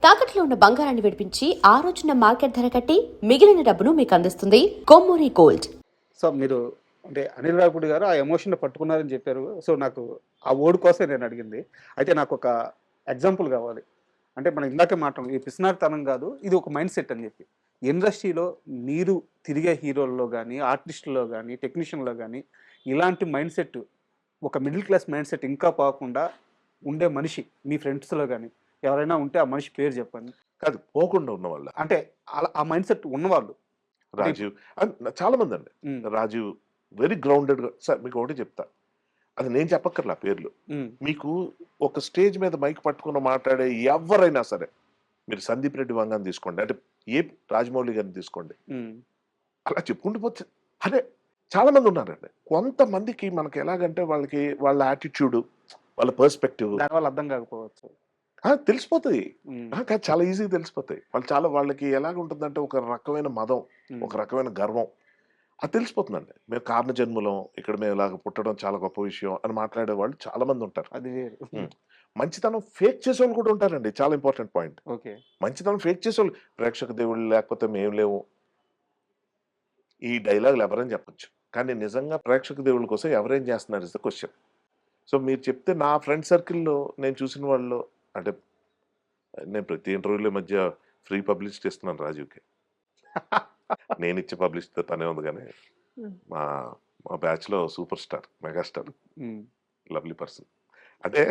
తాకట్లో ఉన్న బంగారాన్ని విడిపించి ఆ రోజున మార్కెట్ ధర కట్టి మిగిలిన డబ్బును మీకు అందిస్తుంది కొమ్మూరి గోల్డ్. సో మీరు అంటే అనిల్ రావిపూడి గారు ఆ ఎమోషన్ పట్టుకున్నారని చెప్పారు. సో నాకు ఆ వర్డ్ కోసమే నేను అడిగింది. అయితే నాకు ఒక ఎగ్జాంపుల్ కావాలి. అంటే మనం ఇందాకే మాట్లాడాం, ఈ పిసినారితనం కాదు, ఇది ఒక మైండ్ సెట్ అని చెప్పి. ఇండస్ట్రీలో మీరు తిరిగే హీరోల్లో కానీ, ఆర్టిస్టుల్లో కానీ, టెక్నీషియన్లో కానీ ఇలాంటి మైండ్ సెట్, ఒక మిడిల్ క్లాస్ మైండ్ సెట్ ఇంకా పోకుండా ఉండే మనిషి మీ ఫ్రెండ్స్లో కానీ ఎవరైనా ఉంటే ఆ మనిషి పేరు చెప్పండి. కాదు, పోకుండా ఉన్న వాళ్ళ అంటే అలా ఆ మైండ్ సెట్ ఉన్నవాళ్ళు. రాజీవ్ చాలా మంది అండి. ఉమ్, రాజీవ్ వెరీ గ్రౌండెడ్ గా. సార్ మీకు ఒకటి చెప్తా, అది నేను చెప్పక్కర్లా పేర్లు. ఉమ్, మీకు ఒక స్టేజ్ మీద మైక్ పట్టుకుని మాట్లాడే ఎవరైనా సరే, మీరు సందీప్ రెడ్డి వంగాన్ని తీసుకోండి, అంటే ఏ రాజమౌళి గారిని తీసుకోండి, ఉమ్, అలా చెప్పుకుంటూ పోతే అదే చాలా మంది ఉన్నారండి. కొంతమందికి మనకి ఎలాగంటే వాళ్ళకి వాళ్ళ యాటిట్యూడ్, వాళ్ళ పర్స్పెక్టివ్ దానివల్ల అర్థం కాకపోవచ్చు. తెలిసిపోతాయి. ఉమ్, కాదు, చాలా ఈజీగా తెలిసిపోతాయి. వాళ్ళకి ఎలాగ ఉంటుందంటే ఒక రకమైన మదం, ఉమ్, ఒక రకమైన గర్వం, అది తెలిసిపోతుందండి. మేము కారణ జన్మలం, ఇక్కడ మేము ఇలాగ పుట్టడం చాలా గొప్ప విషయం అని మాట్లాడే వాళ్ళు చాలా మంది ఉంటారు. అది వేరు. ఉమ్. మంచితనం ఫేక్ చేసేవాళ్ళు కూడా ఉంటారండి. చాలా ఇంపార్టెంట్ పాయింట్. ఓకే. మంచితనం ఫేక్ చేసేవాళ్ళు, ప్రేక్షక దేవుళ్ళు లేకపోతే మేము లేవు, ఈ డైలాగులు ఎవరైనా చెప్పొచ్చు, కానీ నిజంగా ప్రేక్షక దేవుళ్ళ కోసం ఎవరేం చేస్తున్నారు ఇస్ ద క్వశ్చన్. సో మీరు చెప్తే నా ఫ్రెండ్ సర్కిల్లో నేను చూసిన వాళ్ళు, అంటే నేను ప్రతి ఇంటర్వ్యూలో మధ్య ఫ్రీ పబ్లిసిటీ ఇస్తున్నాను రాజీవ్కి. నేను ఇచ్చే పబ్లిసిటీ తనే ఉంది, కానీ మా మా బ్యాచ్లో సూపర్ స్టార్, మెగాస్టార్, ఉమ్, లవ్లీ పర్సన్. అంటే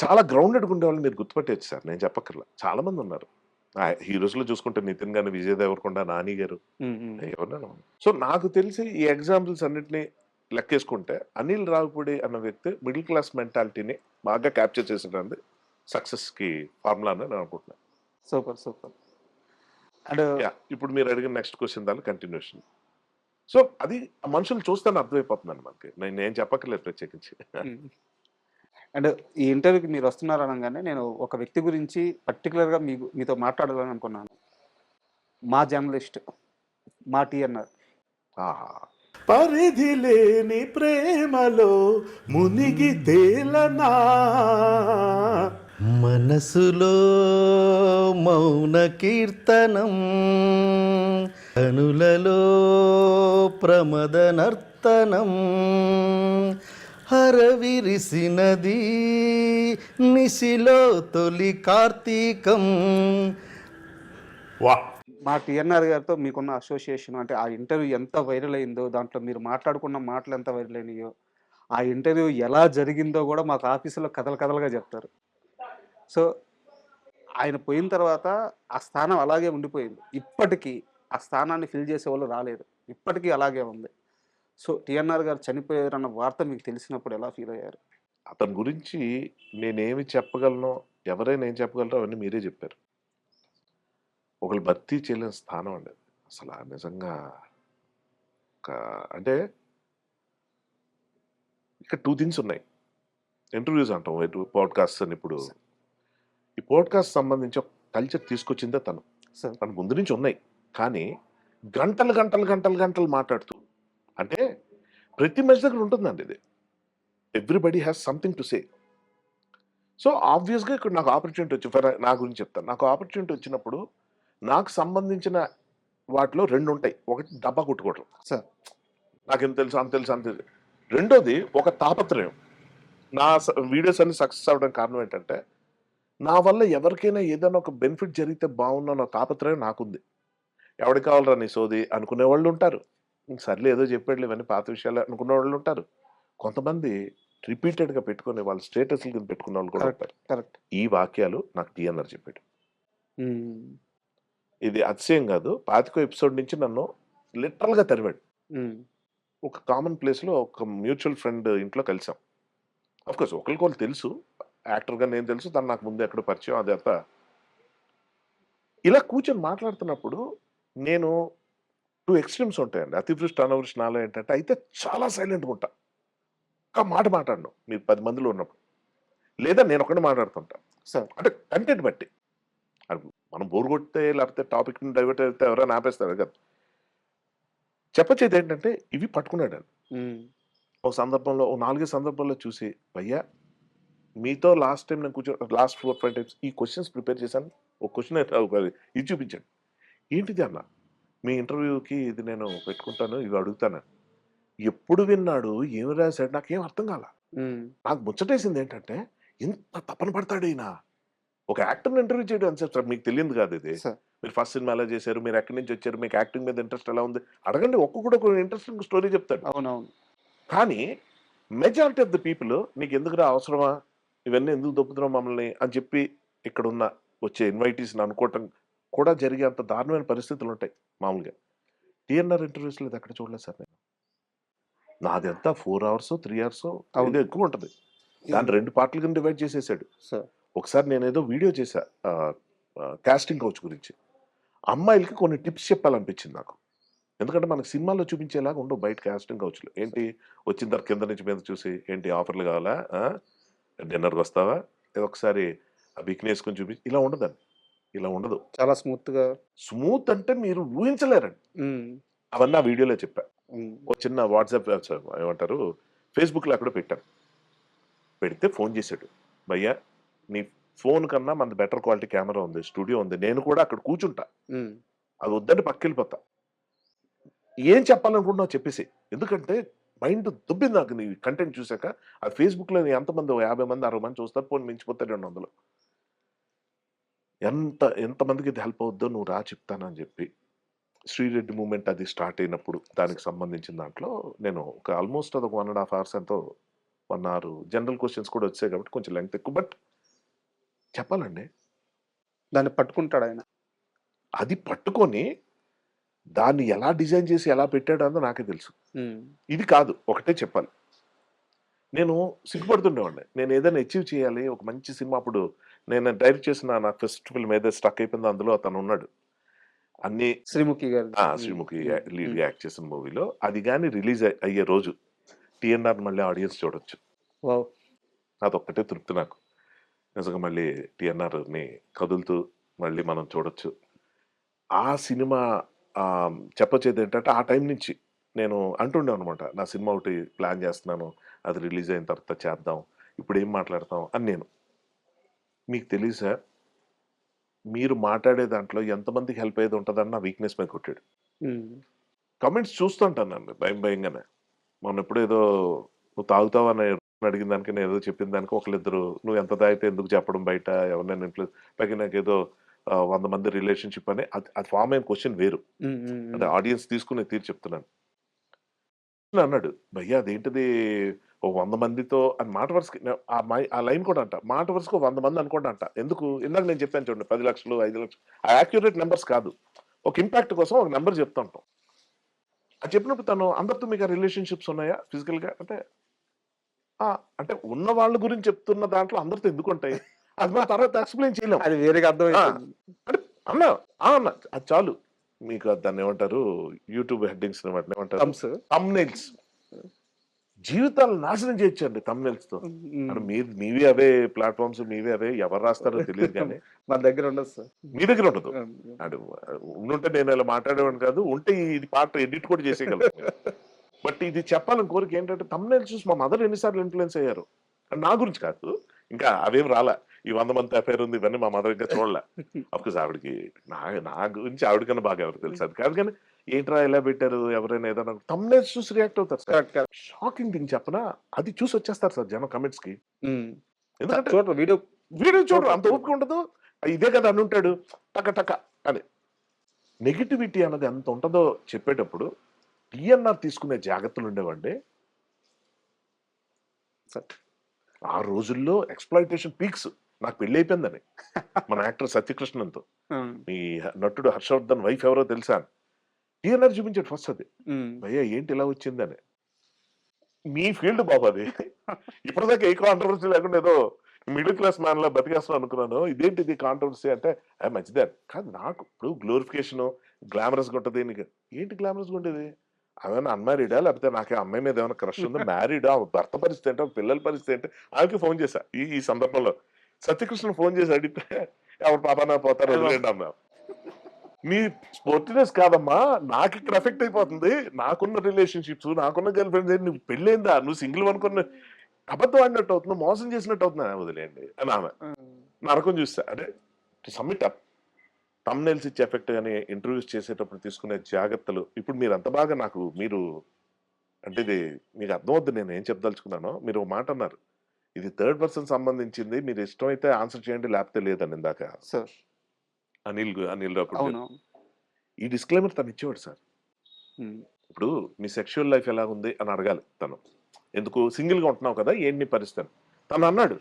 చాలా గ్రౌండెడ్గా ఉండేవాళ్ళు మీరు గుర్తుపట్టేచ్చు సార్, నేను చెప్పక్కర్లా. చాలా మంది ఉన్నారు. హీరోస్లో చూసుకుంటే నితిన్ గాని, విజయ్ దేవరకొండ, నాని గారు, ఉమ్, ఉమ్, ఎవరన్నా. సో నాకు తెలిసి ఈ ఎగ్జాంపుల్స్ అన్నిటిని లెక్కేసుకుంటే అనిల్ రావిపూడి అన్న వ్యక్తి మిడిల్ క్లాస్ మెంటాలిటీని బాగా క్యాప్చర్ చేసేటండి సక్సెస్కి ఫార్ములా అని నేను అనుకుంటున్నాను. Super super. అండ్ ఇప్పుడు మీరు అడిగిన నెక్స్ట్ క్వశ్చన్ దాని కంటిన్యూషన్. సో అది ఆ మనుషులు చూస్తాను అర్థమైపోతుందండి మనకి, నేను చెప్పక్కర్లేదు ప్రత్యేకించి. అండ్ ఈ ఇంటర్వ్యూకి మీరు వస్తున్నారు అనగానే నేను ఒక వ్యక్తి గురించి పర్టికులర్గా మీతో మాట్లాడాలని అనుకున్నాను. మా జర్నలిస్ట్, మా టీఎన్ఆర్. ఆహా, పరిధి లేని ప్రేమలో మునిగి తేలనా, మనసులో మౌన కీర్తనం, కనులలో ప్రమద నర్తనం, హరవిరిసినది నిశిలో తొలి కార్తీకం. వా మా టీఎన్ఆర్ గారితో మీకున్న అసోసియేషన్, అంటే ఆ ఇంటర్వ్యూ ఎంత వైరల్ అయిందో, దాంట్లో మీరు మాట్లాడుకున్న మాటలు ఎంత వైరల్ అయినాయో, ఆ ఇంటర్వ్యూ ఎలా జరిగిందో కూడా మాకు ఆఫీసులో కథలు కథలుగా చెప్తారు. సో ఆయన పోయిన తర్వాత ఆ స్థానం అలాగే ఉండిపోయింది. ఇప్పటికీ ఆ స్థానాన్ని ఫిల్ చేసే వాళ్ళు రాలేదు, ఇప్పటికీ అలాగే ఉంది. సో టీఎన్ఆర్ గారు చనిపోయారన్న వార్త మీకు తెలిసినప్పుడు ఎలా ఫీల్ అయ్యారు? అతని గురించి నేనేమి చెప్పగలను, ఎవరైనా ఏం చెప్పగలరో అవన్నీ మీరే చెప్పారు. ఒకళ్ళు భర్తీ చేయలేని స్థానం అండి అది. అసలు నిజంగా అంటే ఇక్కడ 2 థింగ్స్ ఉన్నాయి. ఇంటర్వ్యూస్ అంటాం, పాడ్కాస్ట్ అని. ఇప్పుడు ఈ పాడ్కాస్ట్ సంబంధించి ఒక కల్చర్ తీసుకొచ్చిందే తను. సార్ తన ముందు నుంచి ఉన్నాయి, కానీ గంటలు గంటలు గంటలు గంటలు మాట్లాడుతూ, అంటే ప్రతి మనిషి దగ్గర ఉంటుందండి ఇది. Everybody has something to say. So ఆబ్వియస్గా ఇక్కడ నాకు ఆపర్చునిటీ వచ్చి, నా గురించి చెప్తాను. నాకు ఆపర్చునిటీ వచ్చినప్పుడు నాకు సంబంధించిన వాటిలో 2 ఉంటాయి. ఒకటి డబ్బా కొట్టుకోవడం, సార్ నాకేం తెలుసు అంత తెలుసు అంతే. రెండోది ఒక తాపత్రయం. నా వీడియోస్ అన్ని సక్సెస్ అవ్వడం కారణం ఏంటంటే, నా వల్ల ఎవరికైనా ఏదైనా ఒక బెనిఫిట్ జరిగితే బాగున్న తాపత్రయం నాకుంది. ఎవరికి కావాలరా నీ సోది అనుకునే వాళ్ళు ఉంటారు. సర్లే ఏదో చెప్పాడు ఇవన్నీ పాత విషయాలు అనుకునే వాళ్ళు ఉంటారు. కొంతమంది రిపీటెడ్గా పెట్టుకుని వాళ్ళ స్టేటస్ల కింద పెట్టుకునే వాళ్ళు కూడా ఉంటారు. కరెక్ట్. ఈ వాక్యాలు నాకు టీఎన్ఆర్ చెప్పాడు. ఇది అతిశయం కాదు. 25 ఎపిసోడ్ నుంచి నన్ను లిటరల్గా తరివాడు. ఒక కామన్ ప్లేస్లో ఒక మ్యూచువల్ ఫ్రెండ్ ఇంట్లో కలిసాం. అఫ్కోర్స్ ఒకరికొకరు తెలుసు, యాక్టర్గా నేను తెలుసు, తను నాకు ముందు ఎక్కడో పరిచయం. అదంతా ఇలా కూర్చొని మాట్లాడుతున్నప్పుడు నేను 2 ఎక్స్ట్రీమ్స్ ఉంటాయండి. అతివృష్టి అనావృష్టి నాలో ఏంటంటే, అయితే చాలా సైలెంట్గా ఉంటా, ఒక్క మాట మాట్లాడను మీరు 10 మందిలో ఉన్నప్పుడు, లేదా నేను ఒకటి మాట్లాడుతుంటా. సార్ అంటే కంటెంట్ బట్టి. మనం బోర్ కొడితే లేకపోతే టాపిక్ డైవర్ట్ అయితే ఎవరైనా ఆపేస్తారు కదా. చెప్పొచ్చేది ఏంటంటే, ఇవి పట్టుకున్నాడు. ఒక సందర్భంలో 4 సందర్భాల్లో చూసి, భయ్యా మీతో లాస్ట్ టైం నేను లాస్ట్ 4-5 టైమ్స్ ఈ క్వశ్చన్స్ ప్రిపేర్ చేశాను. ఒక క్వశ్చన్ అయితే ఇది చూపించండి. ఏంటిది అన్న? మీ ఇంటర్వ్యూకి ఇది నేను పెట్టుకుంటాను, ఇవి అడుగుతాను. ఎప్పుడు విన్నాడు, ఏమి రాశాడు నాకేం అర్థం కాల. నాకు ముచ్చటేసింది ఏంటంటే, ఇంత తపన పడతాడు ఈయన. ఒక యాక్టర్ని ఇంటర్వ్యూ చేయడం ఎంతసేపు సార్? మీకు తెలియదు కాదు ఇది. మీరు ఫస్ట్ సినిమా ఎలా చేశారు, మీరు ఎక్కడి నుంచి వచ్చారు, మీకు యాక్టింగ్ మీద ఇంట్రెస్ట్ ఎలా ఉంది అడగండి. ఒక్కొక్కడు ఒక ఇంట్రెస్టింగ్ స్టోరీ చెప్తాడు. అవునవును. కానీ మెజారిటీ ఆఫ్ ద పీపుల్ నీకు ఎందుకురా అవసరమా, ఇవన్నీ ఎందుకు దొబ్బుతున్నావు మమ్మల్ని అని చెప్పి ఇక్కడ ఉన్న వచ్చే ఇన్వైటీస్ని అనుకోవటం కూడా జరిగే అంత దారుణమైన పరిస్థితులు ఉంటాయి మామూలుగా. టీఎన్ఆర్ ఇంటర్వ్యూస్లో ఇది ఎక్కడ చూడలేదు సార్ నేను. నాది ఎంత 4 hours 3 hours ఇది ఎక్కువ ఉంటుంది. దాన్ని 2 పార్ట్ల కింద డివైడ్ చేసేసాడు. ఒకసారి నేను ఏదో వీడియో చేశా కాస్టింగ్ కౌచ్ గురించి. అమ్మాయిలకి కొన్ని టిప్స్ చెప్పాలనిపించింది నాకు. ఎందుకంటే మనకు సినిమాల్లో చూపించేలాగా ఉండవు బయట కాస్టింగ్ కౌచ్లు. ఏంటి వచ్చిన తర్వాత కింద నుంచి మీద చూసి ఏంటి ఆఫర్లు కావాలా, డిన్నర్కి వస్తావా, ఒకసారి బికినీ వేసుకొని చూపించి ఇలా ఉండదండి. ఇలా ఉండదు. చాలా స్మూత్ అంటే మీరు ఊహించలేరండి. అవన్నీ ఆ వీడియోలో చెప్పా. ఒక చిన్న వాట్సాప్ ఏమంటారు ఫేస్బుక్లో అక్కడ పెట్టాను. పెడితే ఫోన్ చేశాడు, భయ్యా నీ ఫోన్ కన్నా మనది బెటర్ క్వాలిటీ కెమెరా ఉంది, స్టూడియో ఉంది, నేను కూడా అక్కడ కూర్చుంటా, అది వద్దని పక్కెళ్ళిపోతా, ఏం చెప్పాలనుకుంటున్నావు చెప్పేసి. ఎందుకంటే మైండ్ దుబ్బింది నాకు నీ కంటెంట్ చూసాక. ఆ ఫేస్బుక్లో ఎంతమంది 50 మంది 60 మంది చూస్తారు, ఫోన్ మించిపోతే 200. ఎంతమందికి ఇది హెల్ప్ అవుద్దో నువ్వు రా చెప్తానని చెప్పి శ్రీరెడ్డి మూమెంట్ అది స్టార్ట్ అయినప్పుడు దానికి సంబంధించిన దాంట్లో నేను ఒక ఆల్మోస్ట్ అది ఒక 1.5 hours ఎంతో 1 hour జనరల్ క్వశ్చన్స్ కూడా వచ్చాయి కాబట్టి కొంచెం లెంగ్త్ ఎక్కువ. బట్ చెప్పాలండి, దాన్ని పట్టుకుంటాడు ఆయన. అది పట్టుకొని దాన్ని ఎలా డిజైన్ చేసి ఎలా పెట్టాడు అన్నది నాకే తెలుసు. ఇది కాదు, ఒకటే చెప్పాలి, నేను సిగ్గుపడుతుండేవాడిని. నేను ఏదైనా అచీవ్ చేయాలి, ఒక మంచి సినిమా. అప్పుడు నేను డైరెక్ట్ చేసిన నా ఫస్ట్ ఫిల్మ్ ఏదైతే స్టక్ అయిపోయిందో అందులో అతను ఉన్నాడు. అన్ని శ్రీముఖి గారు శ్రీముఖి లీడ్గా యాక్ట్ చేసిన మూవీలో. అది కానీ రిలీజ్ అయ్యే రోజు టీఎన్ఆర్ మళ్ళీ ఆడియన్స్ చూడొచ్చు. అదొక్కటే తృప్తి నాకు. నిజంగా మళ్ళీ టీఎన్ఆర్ని కదులుతూ మళ్ళీ మనం చూడొచ్చు. ఆ సినిమా చెప్పొచ్చేది ఏంటంటే, ఆ టైం నుంచి నేను అంటుండే అనమాట, నా సినిమా ఒకటి ప్లాన్ చేస్తున్నాను, అది రిలీజ్ అయిన తర్వాత చేద్దాం, ఇప్పుడు ఏం మాట్లాడతాం అని. నేను మీకు తెలియదు సార్, మీరు మాట్లాడే దాంట్లో ఎంతమందికి హెల్ప్ అయ్యేది ఉంటుందని నా వీక్నెస్ మీద కొట్టాడు. కమెంట్స్ చూస్తుంటాను నన్ను భయంగానే. మొన్న ఎప్పుడు ఏదో నువ్వు తాగుతావు అని అడిగిన దానికి, నేను ఏదో చెప్పిన దానికి ఒకళ్ళిద్దరు నువ్వు ఎంత తాగితే ఎందుకు చెప్పడం బయట ఎవరినైనా ఇన్ఫ్లుయెన్స్, పైకి నాకు ఏదో 100 మంది రిలేషన్షిప్ అని అది ఫామ్ అయిన క్వశ్చన్ వేరు. అంటే ఆడియన్స్ తీసుకునే తీరు చెప్తున్నాను. అన్నాడు, భయ్యా అదేంటిది ఓ 100 మందితో అని మాట వరుసకి ఆ లైన్ కూడా అంట, మాట వరుసకు 100 మంది అనుకోండి అంట. ఎందుకు? ఇందాక నేను చెప్పాను చూడండి, 10 లక్షలు 5 లక్షలు ఆ యాక్యురేట్ నెంబర్స్ కాదు, ఒక ఇంపాక్ట్ కోసం ఒక నెంబర్ చెప్తా ఉంటాం. అది చెప్పినప్పుడు తను అందరితో మీకు ఆ రిలేషన్షిప్స్ ఉన్నాయా ఫిజికల్గా అంటే, అంటే ఉన్న వాళ్ళ గురించి చెప్తున్న దాంట్లో అందరితో ఎందుకు ఉంటాయి, అది మన తర్వాత ఎక్స్ప్లెయిన్ చేయలేము, అది వేరేగా అర్థం. అంటే అన్నా అన్న అది చాలు. మీకు దాన్ని ఏమంటారు, యూట్యూబ్ హెడ్డింగ్స్ ఏమంటారు, థంబ్నెయిల్స్. జీవితాలు నాశనం చేయొచ్చండి థంబ్నెయిల్స్ తో. మీవే అవే ప్లాట్ఫామ్స్, మీవే అవే, ఎవరు రాస్తారో తెలియదు కానీ మన దగ్గర ఉండదు సార్. మీ దగ్గర ఉండదు. అంటే ఉండుంటే నేను ఇలా మాట్లాడేవాడిని కాదు, ఉంటే ఇది పార్ట్ ఎడిట్ కూడా చేసేయగలను. బట్ ఇది చెప్పాలని కోరిక ఏంటంటే, థంబ్నెయిల్స్ చూసి మా మదర్ ఎన్నిసార్లు ఇన్ఫ్లుయెన్స్ అయ్యారు. నా గురించి కాదు, ఇంకా అవేం రాలా. ఈ 100 మంది అఫైర్ ఉంది ఇవన్నీ మా మదర్ ఇంకా చూడలే. అఫ్కోర్స్ ఆవిడకి నా గురించి ఆవిడకన్నా బాగా ఎవరు తెలుసు, అది కాదు. కానీ ఏంట్రా ఎలా పెట్టారు, ఎవరైనా ఏదైనా థంబ్నెయిల్స్ చూసి రియాక్ట్ అవుతారు సార్. షాకింగ్ థింగ్ చెప్పనా, అది చూసి వచ్చేస్తారు సార్ జనం కమెంట్స్ కి. ఎందుకంటే వీడియో చూడరు, అంత ఓపిక ఉండదు. ఇదే కదా అని ఉంటాడు టక టక అని. నెగిటివిటీ అన్నది ఎంత ఉంటుందో చెప్పేటప్పుడు టీఎన్ఆర్ తీసుకునే జాగ్రత్తలు ఉండేవండి. ఆ రోజుల్లో ఎక్స్‌ప్లాయిటేషన్ పీక్స్. నాకు పెళ్లి అయిపోయిందని మన యాక్టర్ సత్యకృష్ణన్తో. ఈ నటుడు హర్షవర్ధన్ వైఫ్ ఎవరో తెలుసా? టీఎన్ఆర్ చూపించాడు ఫస్ట్. అది భయ్యా ఏంటి ఇలా వచ్చిందని. మీ ఫీల్డ్ బాబు అది. ఇప్పటిదాకా ఏ కాంట్రవర్సీ లేకుండా ఏదో మిడిల్ క్లాస్ మ్యాన్ లా బతికేస్తున్నాను అనుకున్నాను. ఇదేంటి ఇది కాంట్రవర్సీ అంటే, మంచిదే కాదు. నాకు ఇప్పుడు గ్లోరిఫికేషన్ గ్లామరస్ గా ఉంటుంది. నీకు ఏంటి గ్లామరస్ గా ఉండేది? ఆమెనా అన్మ్యారీడా, లేకపోతే నాకే అమ్మాయి మీద ఏమైనా క్రష్ ఉందా, మ్యారీడా, భర్త పరిస్థితి ఏంటో, పిల్లల పరిస్థితి ఏంటి, ఆమెకి ఫోన్ చేశా ఈ సందర్భంలో. సత్యకృష్ణ ఫోన్ చేసి అడిగితే, ఎవరు పాపనా పోతారు వదిలేండి అన్నా. నీ స్పోర్టినెస్ కాదమ్మా, నాకు ఇక్కడ ఎఫెక్ట్ అయిపోతుంది. నాకున్న రిలేషన్షిప్స్, నాకున్న గర్ల్ ఫ్రెండ్స్, నువ్వు పెళ్ళైందా, నువ్వు సింగిల్ అనుకున్న అబద్ధం ఆడినట్టు అవుతుంది, మోసం చేసినట్టు అవుతుంది, వదిలేయండి అని ఆమె. నరకం చూస్తా అంటే టు సమ్మిట్ అప్, తమ్నైల్స్ ఇచ్చే ఎఫెక్ట్ కానీ ఇంటర్వ్యూస్ చేసేటప్పుడు తీసుకునే జాగ్రత్తలు, ఇప్పుడు మీరు అంత బాగా నాకు మీరు అంటే ఇది మీకు అర్థమవుద్ది నేను ఏం చెప్పదలుచుకున్నానో. మీరు ఒక మాట అన్నారు, ఇది థర్డ్ పర్సన్ సంబంధించింది, మీరు ఇష్టమైతే ఆన్సర్ చేయండి లేకపోతే లేదని ఇందాక సార్ అనిల్ రాకుడు అవును. ఈ డిస్క్లైమర్ తను ఇచ్చేవాడు సార్. ఉమ్, ఇప్పుడు మీ సెక్షువల్ లైఫ్ ఎలా ఉంది అని అడగాలి తను. ఎందుకు సింగిల్గా ఉంటున్నావు కదా ఏంటి నీ పరిస్థితి అని. తను అన్నాడు